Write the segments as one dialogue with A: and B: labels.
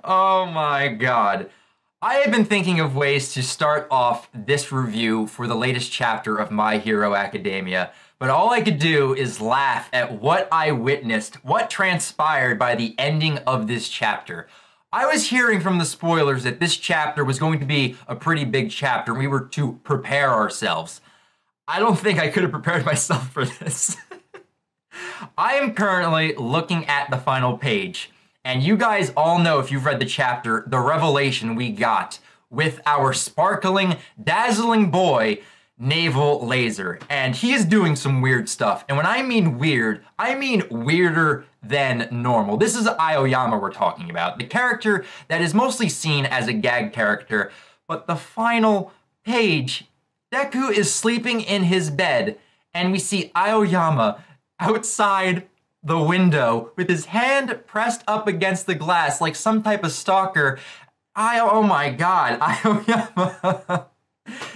A: Oh my god. I have been thinking of ways to start off this review for the latest chapter of My Hero Academia, but all I could do is laugh at what I witnessed, what transpired by the ending of this chapter. I was hearing from the spoilers that this chapter was going to be a pretty big chapter, and we were to prepare ourselves. I don't think I could have prepared myself for this. I am currently looking at the final page. And you guys all know, if you've read the chapter, the revelation we got with our sparkling, dazzling boy, Naval Laser. And he is doing some weird stuff. And when I mean weird, I mean weirder than normal. This is Aoyama we're talking about, the character that is mostly seen as a gag character. But the final page, Deku is sleeping in his bed, and we see Aoyama outside the window with his hand pressed up against the glass like some type of stalker. Oh my god, Aoyama.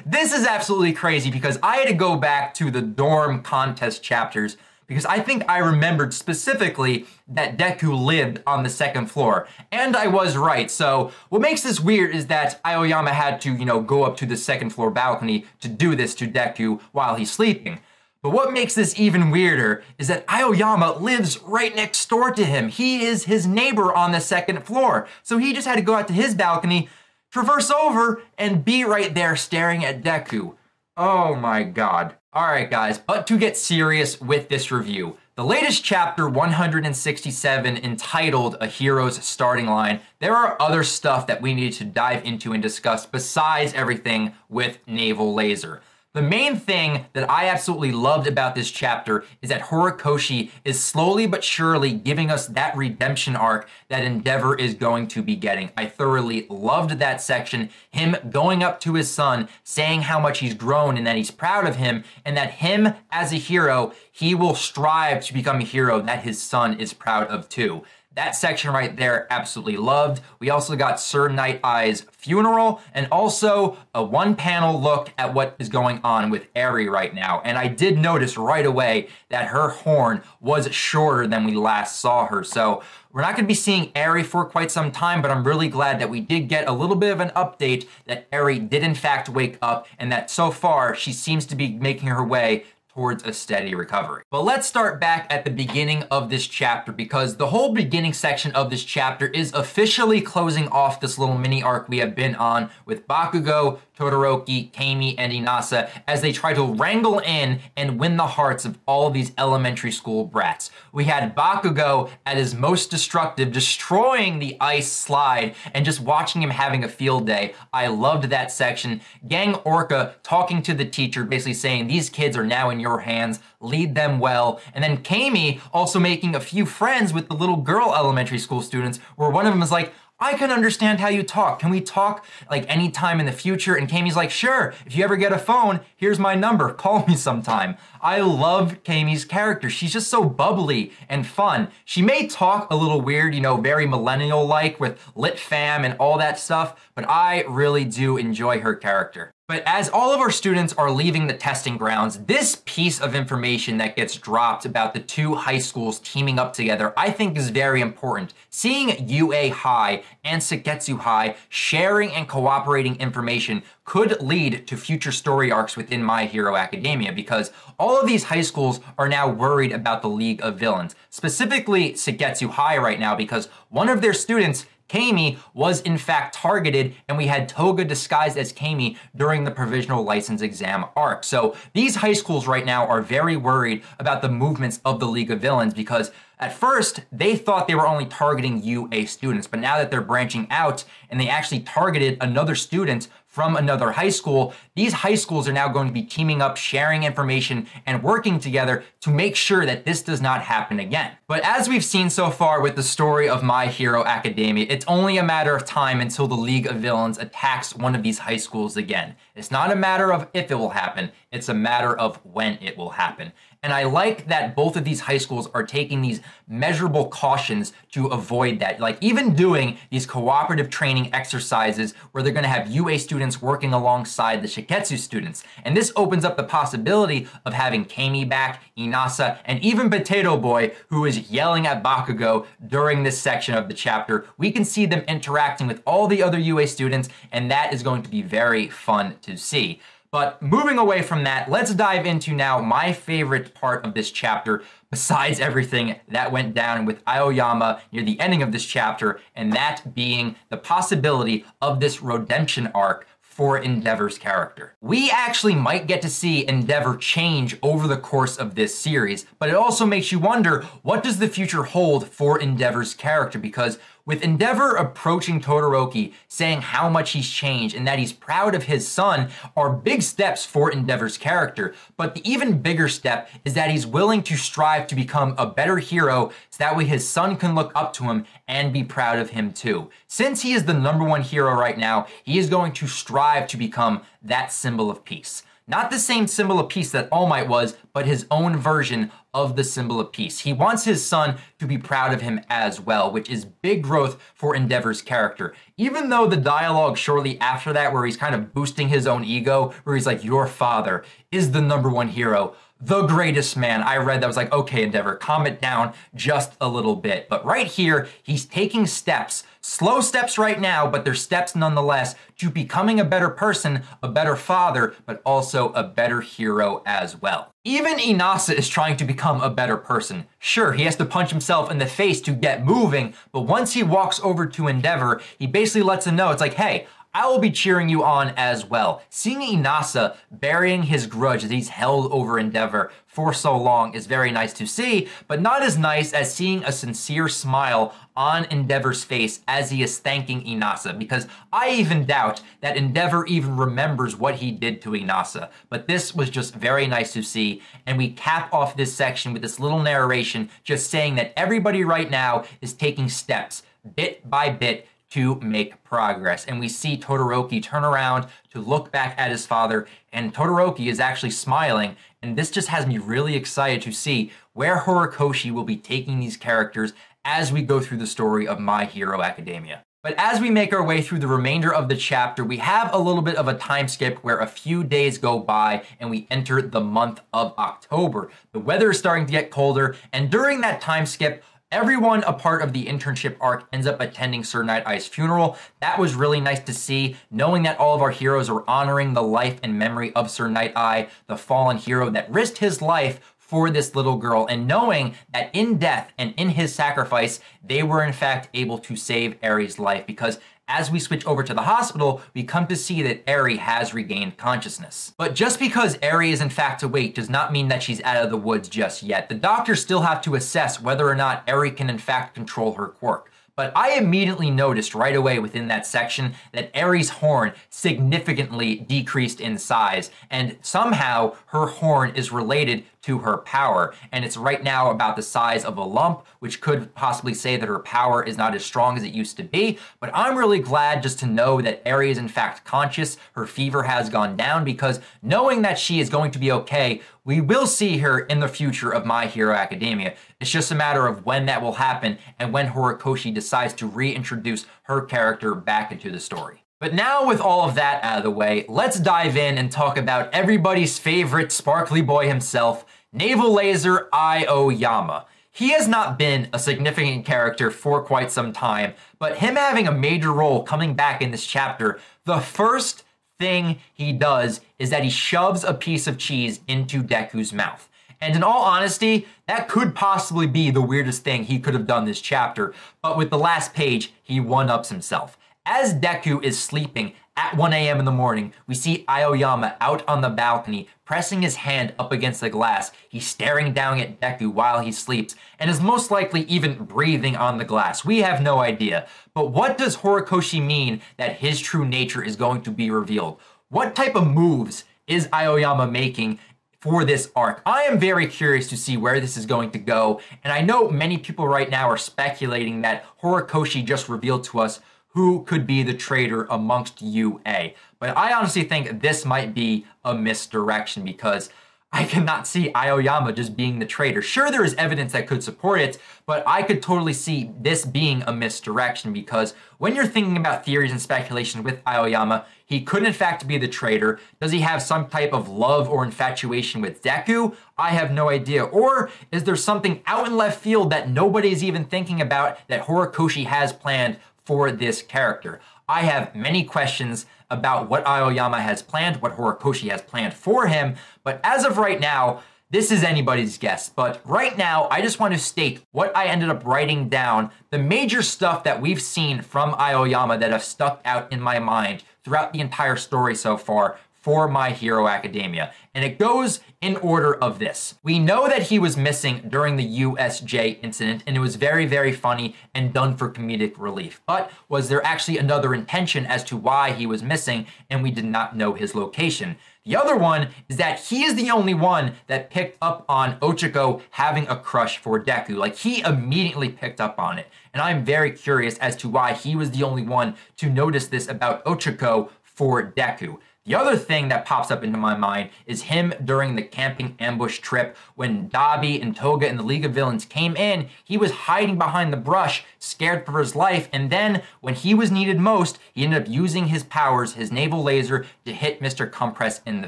A: This is absolutely crazy because I had to go back to the dorm contest chapters because I think I remembered specifically that Deku lived on the second floor. And I was right. So what makes this weird is that Aoyama had to, go up to the second floor balcony to do this to Deku while he's sleeping. But what makes this even weirder is that Aoyama lives right next door to him. He is his neighbor on the second floor. So he just had to go out to his balcony, traverse over, and be right there staring at Deku. Oh my god. Alright guys, but to get serious with this review, the latest chapter 167 entitled A Hero's Starting Line, there are other stuff that we need to dive into and discuss besides everything with Naval Laser. The main thing that I absolutely loved about this chapter is that Horikoshi is slowly but surely giving us that redemption arc that Endeavor is going to be getting. I thoroughly loved that section, him going up to his son, saying how much he's grown and that he's proud of him, and that him as a hero, he will strive to become a hero that his son is proud of too. That section right there, absolutely loved. We also got Sir Night-Eye's funeral, and also a one-panel look at what is going on with Eri right now. And I did notice right away that her horn was shorter than we last saw her. So we're not going to be seeing Eri for quite some time, but I'm really glad that we did get a little bit of an update that Eri did in fact wake up, and that so far she seems to be making her way towards a steady recovery. But let's start back at the beginning of this chapter, because the whole beginning section of this chapter is officially closing off this little mini arc we have been on with Bakugo, Todoroki, Kami, and Inasa as they try to wrangle in and win the hearts of all of these elementary school brats. We had Bakugo at his most destructive, destroying the ice slide and just watching him having a field day. I loved that section. Gang Orca talking to the teacher, basically saying, these kids are now in your hands, lead them well. And then Kami also making a few friends with the little girl elementary school students, where one of them is like, I can understand how you talk. Can we talk like anytime in the future? And Kami's like, sure, if you ever get a phone, here's my number, call me sometime. I love Kami's character. She's just so bubbly and fun. She may talk a little weird, very millennial-like with lit fam and all that stuff, but I really do enjoy her character. But as all of our students are leaving the testing grounds, this piece of information that gets dropped about the two high schools teaming up together, I think is very important. Seeing UA High and Seketsu High sharing and cooperating information could lead to future story arcs within My Hero Academia, because all of these high schools are now worried about the League of Villains. Specifically Seketsu High right now, because one of their students, Kami, was in fact targeted, and we had Toga disguised as Kami during the provisional license exam arc. So these high schools right now are very worried about the movements of the League of Villains, because at first they thought they were only targeting UA students, but now that they're branching out and they actually targeted another student from another high school, these high schools are now going to be teaming up, sharing information, and working together to make sure that this does not happen again. But as we've seen so far with the story of My Hero Academia, it's only a matter of time until the League of Villains attacks one of these high schools again. It's not a matter of if it will happen, it's a matter of when it will happen. And I like that both of these high schools are taking these measurable cautions to avoid that. Like even doing these cooperative training exercises where they're gonna have UA students working alongside the Shiketsu students. And this opens up the possibility of having Kami back, Inasa, and even Potato Boy, who is yelling at Bakugo during this section of the chapter. We can see them interacting with all the other UA students, and that is going to be very fun to see. But moving away from that, let's dive into now my favorite part of this chapter, besides everything that went down with Aoyama near the ending of this chapter, and that being the possibility of this redemption arc for Endeavor's character. We actually might get to see Endeavor change over the course of this series, but it also makes you wonder, what does the future hold for Endeavor's character? Because with Endeavor approaching Todoroki, saying how much he's changed and that he's proud of his son, are big steps for Endeavor's character. But the even bigger step is that he's willing to strive to become a better hero so that way his son can look up to him and be proud of him too. Since he is the #1 hero right now, he is going to strive to become that symbol of peace. Not the same symbol of peace that All Might was, but his own version of the symbol of peace. He wants his son to be proud of him as well, which is big growth for Endeavor's character. Even though the dialogue shortly after that, where he's kind of boosting his own ego, where he's like, your father is the #1 hero, the greatest man. I read that, was like, okay, Endeavor, calm it down just a little bit. But right here, he's taking steps, slow steps right now, but they're steps nonetheless, to becoming a better person, a better father, but also a better hero as well. Even Inasa is trying to become a better person. Sure, he has to punch himself in the face to get moving, but once he walks over to Endeavor, he basically lets him know, it's like, hey, I will be cheering you on as well. Seeing Inasa burying his grudge that he's held over Endeavor for so long is very nice to see, but not as nice as seeing a sincere smile on Endeavor's face as he is thanking Inasa, because I even doubt that Endeavor even remembers what he did to Inasa. But this was just very nice to see, and we cap off this section with this little narration just saying that everybody right now is taking steps, bit by bit, to make progress. And we see Todoroki turn around to look back at his father, and Todoroki is actually smiling, and this just has me really excited to see where Horikoshi will be taking these characters as we go through the story of My Hero Academia. But as we make our way through the remainder of the chapter, we have a little bit of a time skip where a few days go by and we enter the month of October. The weather is starting to get colder, and during that time skip, everyone a part of the internship arc ends up attending Sir Night-Eye's funeral. That was really nice to see, knowing that all of our heroes are honoring the life and memory of Sir Night-Eye, the fallen hero that risked his life for this little girl, and knowing that in death and in his sacrifice, they were in fact able to save Eri's life, because as we switch over to the hospital, we come to see that Eri has regained consciousness. But just because Eri is in fact awake does not mean that she's out of the woods just yet. The doctors still have to assess whether or not Eri can in fact control her quirk. But I immediately noticed right away within that section that Eri's horn significantly decreased in size, and somehow her horn is related to her power, and it's right now about the size of a lump, which could possibly say that her power is not as strong as it used to be. But I'm really glad just to know that Eri is in fact conscious, her fever has gone down, because knowing that she is going to be okay, we will see her in the future of My Hero Academia. It's just a matter of when that will happen and when Horikoshi decides to reintroduce her character back into the story. But now with all of that out of the way, let's dive in and talk about everybody's favorite sparkly boy himself, Naval Laser Aoyama. He has not been a significant character for quite some time, but him having a major role coming back in this chapter, the first thing he does is that he shoves a piece of cheese into Deku's mouth. And in all honesty, that could possibly be the weirdest thing he could have done this chapter, but with the last page, he one-ups himself. As Deku is sleeping at 1 a.m. in the morning, we see Aoyama out on the balcony, pressing his hand up against the glass. He's staring down at Deku while he sleeps, and is most likely even breathing on the glass. We have no idea. But what does Horikoshi mean that his true nature is going to be revealed? What type of moves is Aoyama making for this arc? I am very curious to see where this is going to go, and I know many people right now are speculating that Horikoshi just revealed to us who could be the traitor amongst UA. But I honestly think this might be a misdirection because I cannot see Aoyama just being the traitor. Sure, there is evidence that could support it, but I could totally see this being a misdirection because when you're thinking about theories and speculations with Aoyama, he could in fact be the traitor. Does he have some type of love or infatuation with Deku? I have no idea. Or is there something out in left field that nobody's even thinking about that Horikoshi has planned for this character? I have many questions about what Aoyama has planned, what Horikoshi has planned for him, but as of right now, this is anybody's guess. But right now, I just want to state what I ended up writing down, the major stuff that we've seen from Aoyama that have stuck out in my mind throughout the entire story so far for My Hero Academia. And it goes in order of this. We know that he was missing during the USJ incident, and it was very, very funny and done for comedic relief. But was there actually another intention as to why he was missing and we did not know his location? The other one is that he is the only one that picked up on Ochako having a crush for Deku. Like, he immediately picked up on it. And I'm very curious as to why he was the only one to notice this about Ochako for Deku. The other thing that pops up into my mind is him during the camping ambush trip when Dabi and Toga and the League of Villains came in. He was hiding behind the brush, scared for his life, and then when he was needed most, he ended up using his powers, his naval laser, to hit Mr. Compress in the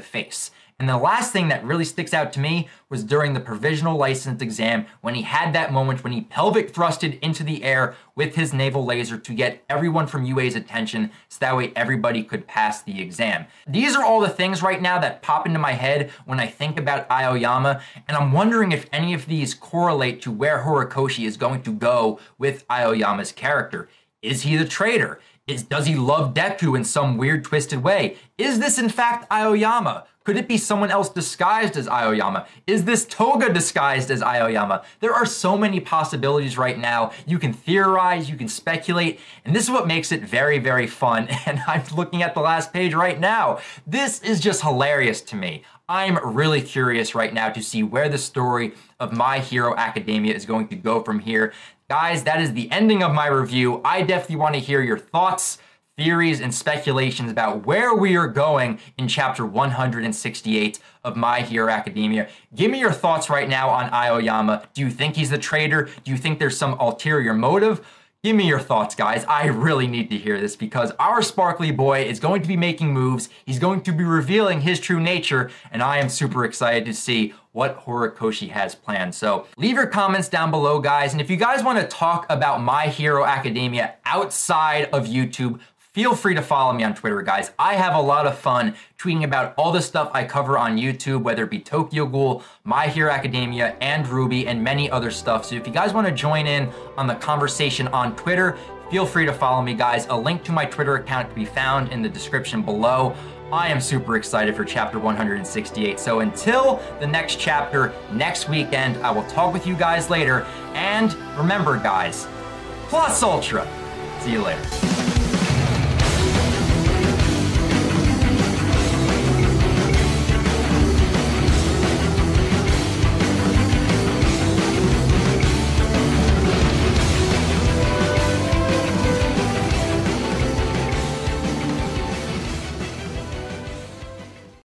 A: face. And the last thing that really sticks out to me was during the provisional license exam when he had that moment when he pelvic thrusted into the air with his naval laser to get everyone from UA's attention so that way everybody could pass the exam. These are all the things right now that pop into my head when I think about Aoyama, and I'm wondering if any of these correlate to where Horikoshi is going to go with Aoyama's character. Is he the traitor? Does he love Deku in some weird twisted way? Is this in fact Aoyama? Could it be someone else disguised as Aoyama? Is this Toga disguised as Aoyama? There are so many possibilities right now. You can theorize, you can speculate, and this is what makes it very, very fun. And I'm looking at the last page right now. This is just hilarious to me. I'm really curious right now to see where the story of My Hero Academia is going to go from here. Guys, that is the ending of my review. I definitely want to hear your thoughts, theories, and speculations about where we are going in chapter 168 of My Hero Academia. Give me your thoughts right now on Aoyama. Do you think he's the traitor? Do you think there's some ulterior motive? Give me your thoughts, guys. I really need to hear this because our sparkly boy is going to be making moves. He's going to be revealing his true nature, and I am super excited to see what Horikoshi has planned. So leave your comments down below, guys. And if you guys want to talk about My Hero Academia outside of YouTube, feel free to follow me on Twitter, guys. I have a lot of fun tweeting about all the stuff I cover on YouTube, whether it be Tokyo Ghoul, My Hero Academia, and Ruby, and many other stuff. So if you guys want to join in on the conversation on Twitter, feel free to follow me, guys. A link to my Twitter account can be found in the description below. I am super excited for chapter 168. So until the next chapter, next weekend, I will talk with you guys later. And remember, guys, Plus Ultra. See you later.